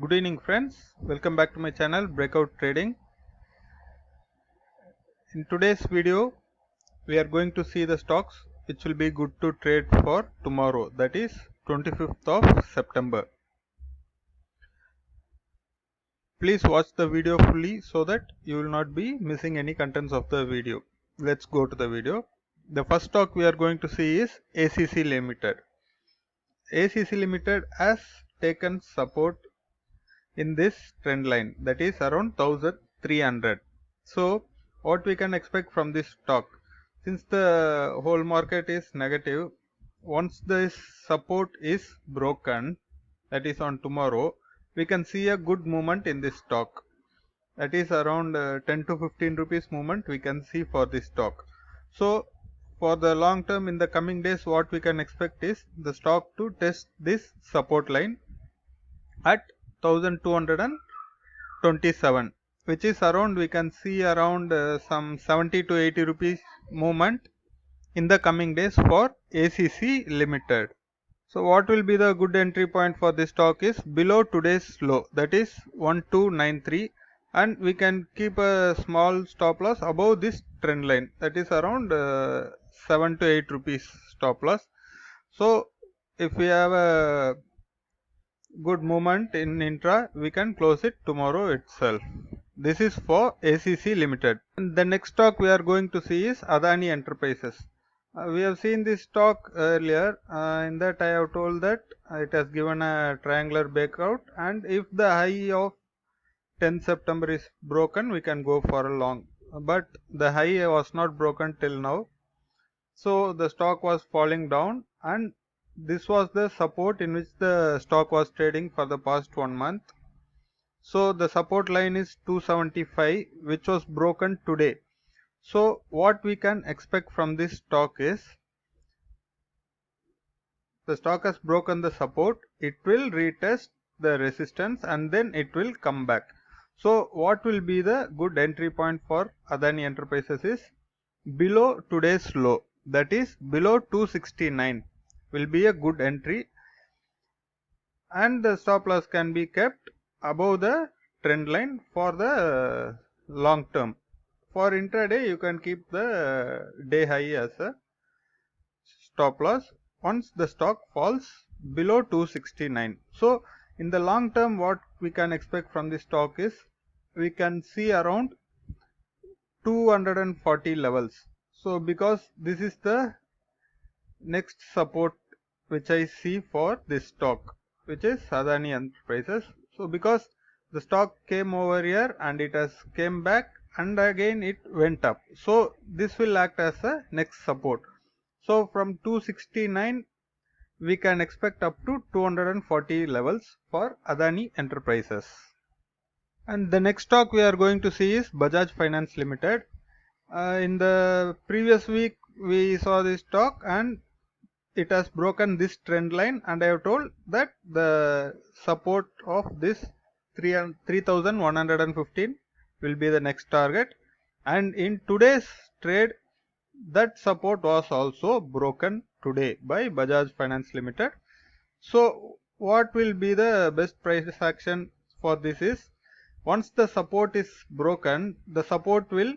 Good evening friends, welcome back to my channel Breakout Trading. In today's video we are going to see the stocks which will be good to trade for tomorrow, that is 25th of September. Please watch the video fully so that you will not be missing any contents of the video. Let's go to the video. The first stock we are going to see is ACC Limited. ACC Limited has taken support in this trend line, that is around 1300. So what we can expect from this stock, since the whole market is negative, once this support is broken, that is on tomorrow, we can see a good movement in this stock, that is around 10 to 15 rupees movement we can see for this stock. So for the long term, in the coming days, what we can expect is the stock to test this support line at 1227, which is around, we can see around some 70 to 80 rupees movement in the coming days for ACC Limited. So what will be the good entry point for this stock is below today's low, that is 1293, and we can keep a small stop loss above this trend line, that is around 7 to 8 rupees stop loss. So if we have a good movement in intra, we can close it tomorrow itself. This is for ACC Limited. And the next stock we are going to see is Adani Enterprises. We have seen this stock earlier. In that I have told that it has given a triangular breakout, and if the high of 10th September is broken, we can go for a long. But the high was not broken till now. So the stock was falling down, and this was the support in which the stock was trading for the past 1 month. So the support line is 275, which was broken today. So what we can expect from this stock is, the stock has broken the support, it will retest the resistance and then it will come back. So what will be the good entry point for Adani Enterprises is below today's low, that is below 269 will be a good entry, and the stop loss can be kept above the trend line for the long term. For intraday, you can keep the day high as a stop loss once the stock falls below 269. So in the long term, what we can expect from this stock is we can see around 240 levels. So because this is the next support which I see for this stock, which is Adani Enterprises. So because the stock came over here and it has came back and again it went up, so this will act as a next support. So from 269 we can expect up to 240 levels for Adani Enterprises. And the next stock we are going to see is Bajaj Finance Limited. In the previous week we saw this stock and it has broken this trend line, and I have told that the support of this 3115 will be the next target, and in today's trade that support was also broken today by Bajaj Finance Limited. So what will be the best price action for this is, once the support is broken, the support will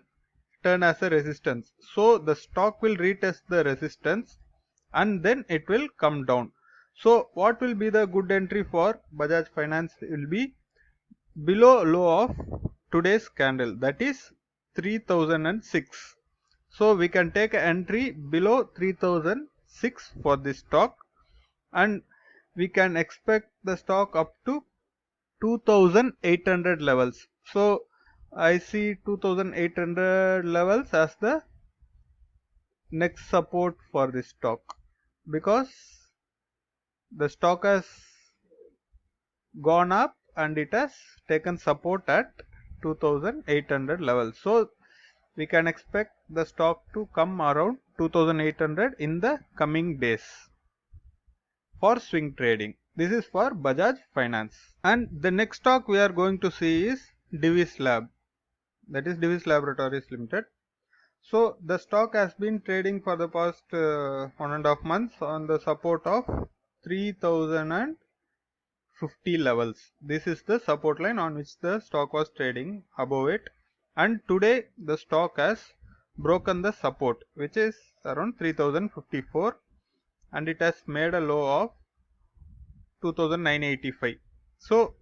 turn as a resistance, so the stock will retest the resistance and then it will come down. So what will be the good entry for Bajaj Finance will be below low of today's candle, that is 3006. So we can take an entry below 3006 for this stock, and we can expect the stock up to 2800 levels. So I see 2800 levels as the next support for this stock, because the stock has gone up and it has taken support at 2800 levels. So we can expect the stock to come around 2800 in the coming days for swing trading. This is for Bajaj Finance. And the next stock we are going to see is Divis Lab, that is Divis Laboratories Limited. So the stock has been trading for the past 1.5 months on the support of 3005. 50 levels. This is the support line on which the stock was trading above it, and today the stock has broken the support, which is around 3054, and it has made a low of 2985. So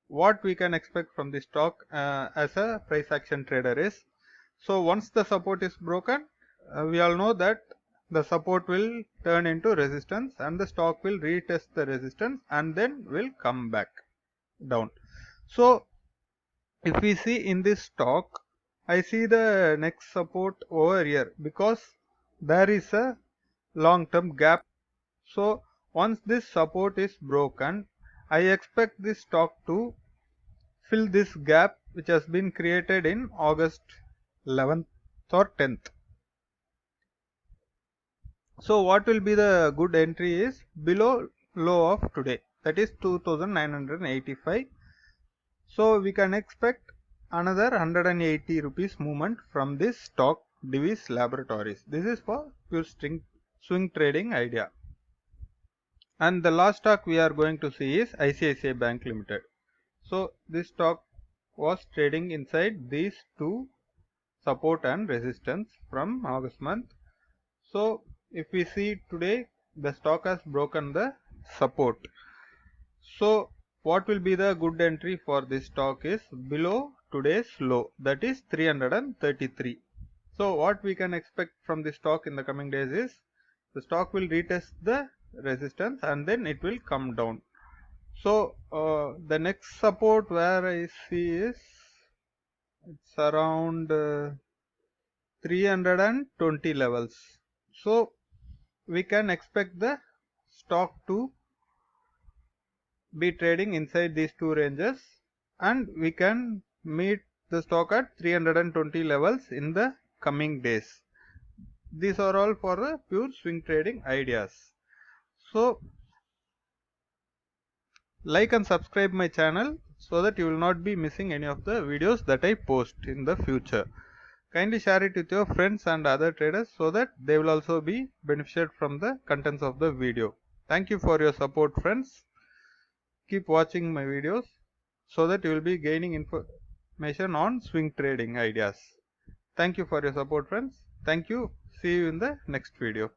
what we can expect from the stock as a price action trader is, so once the support is broken, we all know that the support will turn into resistance and the stock will retest the resistance and then will come back down. So if we see in this stock, I see the next support over here because there is a long term gap. So once this support is broken, I expect this stock to fill this gap which has been created in August 11th or 10th. So what will be the good entry is below low of today, that is 2985. So we can expect another 180 rupees movement from this stock, Divi's Laboratories. This is for pure swing trading idea. And the last stock we are going to see is ICICI Bank Limited. So this stock was trading inside these two support and resistance from August month. So if we see today, the stock has broken the support. So what will be the good entry for this stock is below today's low, that is 333. So what we can expect from this stock in the coming days is the stock will retest the resistance and then it will come down. So the next support where I see is it's around 320 levels. So we can expect the stock to be trading inside these two ranges, and we can meet the stock at 320 levels in the coming days. These are all for the pure swing trading ideas. So like and subscribe my channel so that you will not be missing any of the videos that I post in the future. Kindly share it with your friends and other traders so that they will also be benefited from the contents of the video. Thank you for your support, friends. Keep watching my videos so that you will be gaining information on swing trading ideas. Thank you for your support, friends. Thank you. See you in the next video.